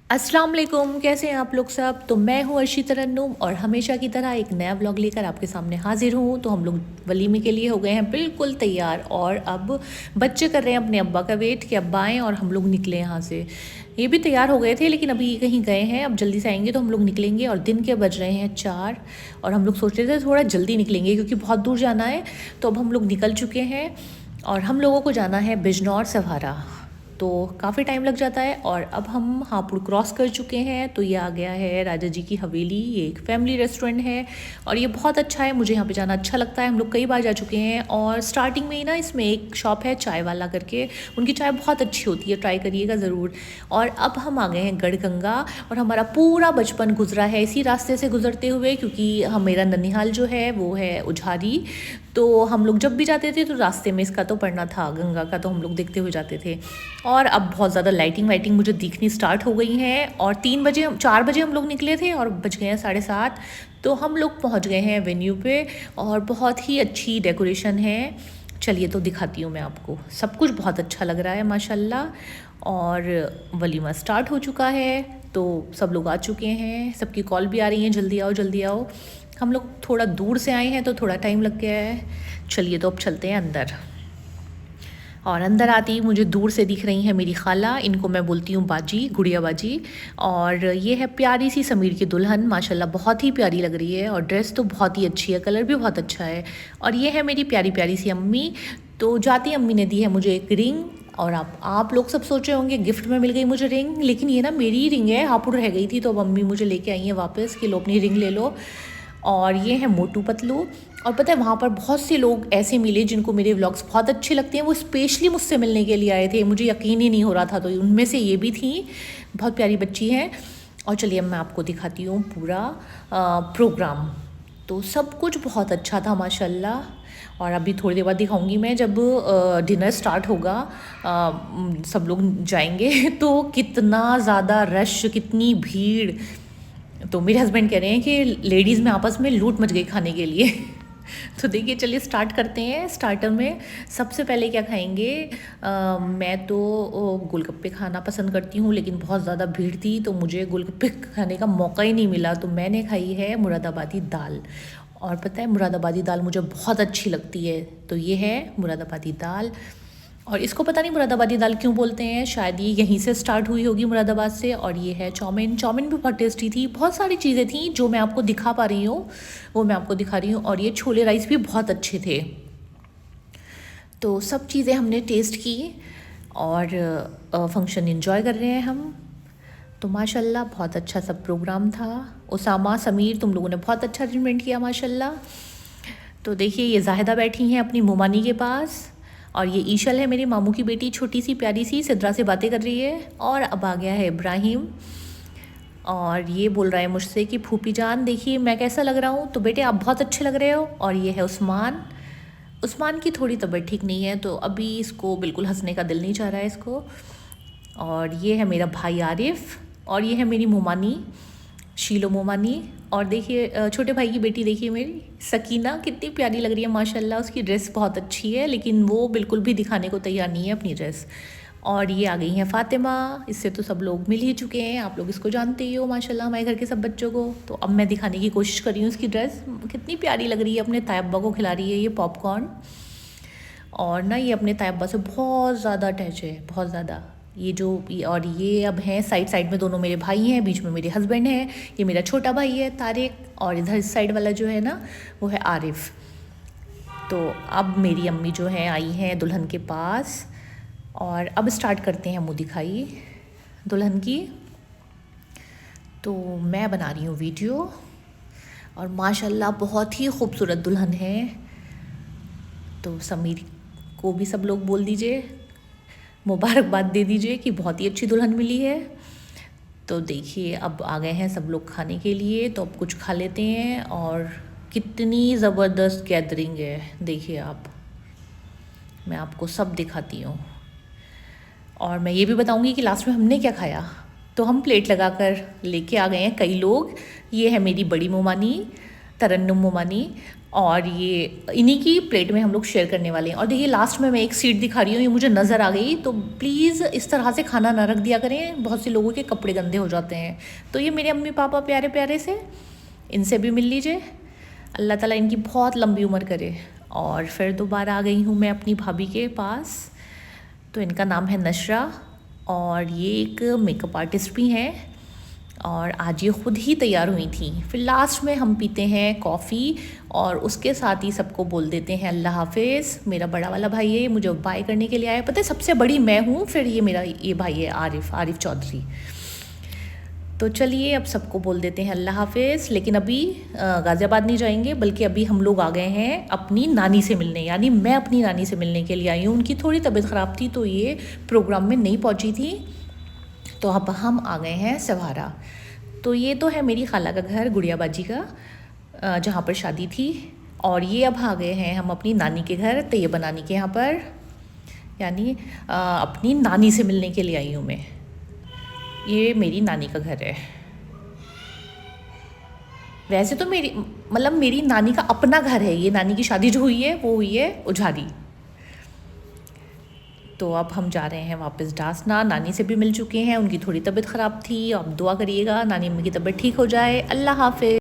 अस्सलाम वालेकुम, कैसे हैं आप लोग सब। तो मैं हूँ अर्शी तरन्नुम और हमेशा की तरह एक नया व्लॉग लेकर आपके सामने हाजिर हूँ। तो हम लोग वलीमे के लिए हो गए हैं बिल्कुल तैयार और अब बच्चे कर रहे हैं अपने अब्बा का वेट कि अब्बा आएँ और हम लोग निकले यहाँ से। ये भी तैयार हो गए थे लेकिन अभी कहीं गए हैं, अब जल्दी से आएंगे तो हम लोग निकलेंगे। और दिन के बज रहे हैं 4 और हम लोग सोच रहे थे थोड़ा जल्दी निकलेंगे क्योंकि बहुत दूर जाना है। तो अब हम लोग निकल चुके हैं और हम लोगों को जाना है बिजनौर सभारा, तो काफ़ी टाइम लग जाता है। और अब हम हापुड़ क्रॉस कर चुके हैं तो ये आ गया है राजा जी की हवेली। ये एक फैमिली रेस्टोरेंट है और ये बहुत अच्छा है, मुझे यहाँ पे जाना अच्छा लगता है। हम लोग कई बार जा चुके हैं और स्टार्टिंग में ही ना इसमें एक शॉप है चाय वाला करके, उनकी चाय बहुत अच्छी होती है, ट्राई करिएगा ज़रूर। और अब हम आ गए हैं गढ़गंगा और हमारा पूरा बचपन गुजरा है इसी रास्ते से गुजरते हुए, क्योंकि हम मेरा ननिहाल जो है वो है उझारी। तो हम लोग जब भी जाते थे तो रास्ते में इसका तो पड़ना था, गंगा का, तो हम लोग देखते हुए जाते थे। और अब बहुत ज़्यादा लाइटिंग वाइटिंग मुझे दिखनी स्टार्ट हो गई है और 4 बजे हम लोग निकले थे और बज गए हैं 7:30। तो हम लोग पहुंच गए हैं वेन्यू पे और बहुत ही अच्छी डेकोरेशन है। चलिए तो दिखाती हूँ मैं आपको, सब कुछ बहुत अच्छा लग रहा है माशाल्लाह। और वलीमा स्टार्ट हो चुका है तो सब लोग आ चुके हैं, सबकी कॉल भी आ रही है जल्दी आओ जल्दी आओ। हम लोग थोड़ा दूर से आए हैं तो थोड़ा टाइम लग गया है। चलिए तो अब चलते हैं अंदर। और अंदर आती ही मुझे दूर से दिख रही हैं मेरी खाला, इनको मैं बोलती हूँ बाजी, गुड़िया बाजी। और ये है प्यारी सी समीर की दुल्हन, माशाल्लाह बहुत ही प्यारी लग रही है और ड्रेस तो बहुत ही अच्छी है, कलर भी बहुत अच्छा है। और ये है मेरी प्यारी प्यारी सी अम्मी। तो जाती अम्मी ने दी है मुझे एक रिंग। और आप लोग सब सोच रहे होंगे गिफ्ट में मिल गई मुझे रिंग, लेकिन ये ना मेरी ही रिंग है, हापुड़ रह गई थी तो अब अम्मी मुझे लेके आई है वापस कि लो अपनी रिंग ले लो। और ये है मोटू पतलू। और पता है वहाँ पर बहुत से लोग ऐसे मिले जिनको मेरे व्लॉग्स बहुत अच्छे लगते हैं, वो स्पेशली मुझसे मिलने के लिए आए थे, मुझे यकीन ही नहीं हो रहा था। तो उनमें से ये भी थी, बहुत प्यारी बच्ची हैं। और चलिए अब मैं आपको दिखाती हूँ पूरा प्रोग्राम। तो सब कुछ बहुत अच्छा था माशाल्लाह। और अभी थोड़ी देर बाद दिखाऊंगी मैं जब डिनर स्टार्ट होगा, सब लोग जाएंगे तो कितना ज़्यादा रश, कितनी भीड़। तो मेरे हस्बैंड कह रहे हैं कि लेडीज़ में आपस में लूट मच गई खाने के लिए तो देखिए चलिए स्टार्ट करते हैं। स्टार्टर में सबसे पहले क्या खाएंगे, मैं तो गोलगप्पे खाना पसंद करती हूँ लेकिन बहुत ज़्यादा भीड़ थी तो मुझे गोलगप्पे खाने का मौका ही नहीं मिला, तो मैंने खाई है मुरादाबादी दाल। और पता है मुरादाबादी दाल मुझे बहुत अच्छी लगती है, तो ये है मुरादाबादी दाल। और इसको पता नहीं मुरादाबादी दाल क्यों बोलते हैं, शायद ये यहीं से स्टार्ट हुई होगी मुरादाबाद से। और ये है चाउमीन, चाउमीन भी बहुत टेस्टी थी, बहुत सारी चीज़ें थी जो मैं आपको दिखा पा रही हूँ वो मैं आपको दिखा रही हूँ। और ये छोले राइस भी बहुत अच्छे थे। तो सब चीज़ें हमने टेस्ट की और फंक्शन एंजॉय कर रहे हैं हम। तो माशाल्लाह बहुत अच्छा सब प्रोग्राम था। उसामा, समीर, तुम लोगों ने बहुत अच्छा अरेंजमेंट किया माशाल्लाह। तो देखिए ये जाहिदा बैठी हैं अपनी मोमानी के पास और ये ईशल है मेरे मामू की बेटी, छोटी सी प्यारी सी, सिद्रा से बातें कर रही है। और अब आ गया है इब्राहिम और ये बोल रहा है मुझसे कि फूफी जान देखिए मैं कैसा लग रहा हूँ, तो बेटे आप बहुत अच्छे लग रहे हो। और ये है उस्मान, उस्मान की थोड़ी तबीयत ठीक नहीं है तो अभी इसको बिल्कुल हंसने का दिल नहीं चाह रहा है इसको। और ये है मेरा भाई आरिफ और ये है मेरी मोमानी शीलो मोमानी। और देखिए छोटे भाई की बेटी देखिए मेरी सकीना, कितनी प्यारी लग रही है माशाल्लाह, उसकी ड्रेस बहुत अच्छी है लेकिन वो बिल्कुल भी दिखाने को तैयार नहीं है अपनी ड्रेस। और ये आ गई हैं फ़ातिमा, इससे तो सब लोग मिल ही चुके हैं, आप लोग इसको जानते ही हो माशाल्लाह हमारे घर के सब बच्चों को। तो अब मैं दिखाने की कोशिश कर रही हूँ इसकी ड्रेस, कितनी प्यारी लग रही है, अपने तायब्बा को खिला रही है ये पॉपकॉर्न। और ना ये अपने तायब्बा से बहुत ज़्यादा अटैच है, बहुत ज़्यादा। और ये अब हैं साइड साइड में, दोनों मेरे भाई हैं, बीच में मेरे हस्बैंड हैं, ये मेरा छोटा भाई है तारिक और इधर इस साइड वाला जो है ना वो है आरिफ। तो अब मेरी अम्मी जो हैं आई हैं दुल्हन के पास और अब स्टार्ट करते हैं मुँह दिखाई दुल्हन की। तो मैं बना रही हूँ वीडियो और माशाल्लाह बहुत ही खूबसूरत दुल्हन है। तो समीर को भी सब लोग बोल दीजिए, मुबारकबाद दे दीजिए कि बहुत ही अच्छी दुल्हन मिली है। तो देखिए अब आ गए हैं सब लोग खाने के लिए, तो अब कुछ खा लेते हैं। और कितनी ज़बरदस्त गैदरिंग है देखिए आप, मैं आपको सब दिखाती हूँ। और मैं ये भी बताऊँगी कि लास्ट में हमने क्या खाया। तो हम प्लेट लगाकर लेके आ गए हैं कई लोग। ये है मेरी बड़ी मोमानी तरन्नुम मोमानी और ये इन्हीं की प्लेट में हम लोग शेयर करने वाले हैं। और देखिए लास्ट में मैं एक सीट दिखा रही हूँ, ये मुझे नज़र आ गई, तो प्लीज़ इस तरह से खाना ना रख दिया करें, बहुत से लोगों के कपड़े गंदे हो जाते हैं। तो ये मेरे अम्मी पापा प्यारे प्यारे से, इनसे भी मिल लीजिए, अल्लाह ताला इनकी बहुत लंबी उम्र करे। और फिर दोबारा आ गई हूँ मैं अपनी भाभी के पास, तो इनका नाम है नशरा और ये एक मेकअप आर्टिस्ट भी हैं और आज ये ख़ुद ही तैयार हुई थी। फिर लास्ट में हम पीते हैं कॉफ़ी और उसके साथ ही सबको बोल देते हैं अल्लाह हाफिज़। मेरा बड़ा वाला भाई है, मुझे बाय करने के लिए आया, पता है सबसे बड़ी मैं हूँ, फिर ये मेरा ये भाई है आरिफ चौधरी। तो चलिए अब सबको बोल देते हैं अल्लाह हाफिज़। लेकिन अभी गाज़ियाबाद नहीं जाएंगे, बल्कि अभी हम लोग आ गए हैं अपनी नानी से मिलने, यानी मैं अपनी नानी से मिलने के लिए आई हूँ। उनकी थोड़ी तबीयत ख़राब थी तो ये प्रोग्राम में नहीं पहुँची थी, तो अब हम आ गए हैं सवारा। तो ये तो है मेरी खाला का घर, गुड़िया बाजी का, जहाँ पर शादी थी। और ये अब आ गए हैं हम अपनी नानी के घर तैयबा नानी के यहाँ पर, यानी अपनी नानी से मिलने के लिए आई हूँ मैं। ये मेरी नानी का घर है। वैसे तो मेरी नानी का अपना घर है ये, नानी की शादी जो हुई है वो हुई है उझारी। तो अब हम जा रहे हैं वापस डासना, नानी से भी मिल चुके हैं, उनकी थोड़ी तबीयत ख़राब थी, अब दुआ करिएगा नानी अम्मी की तबीयत ठीक हो जाए। अल्लाह हाफिज़।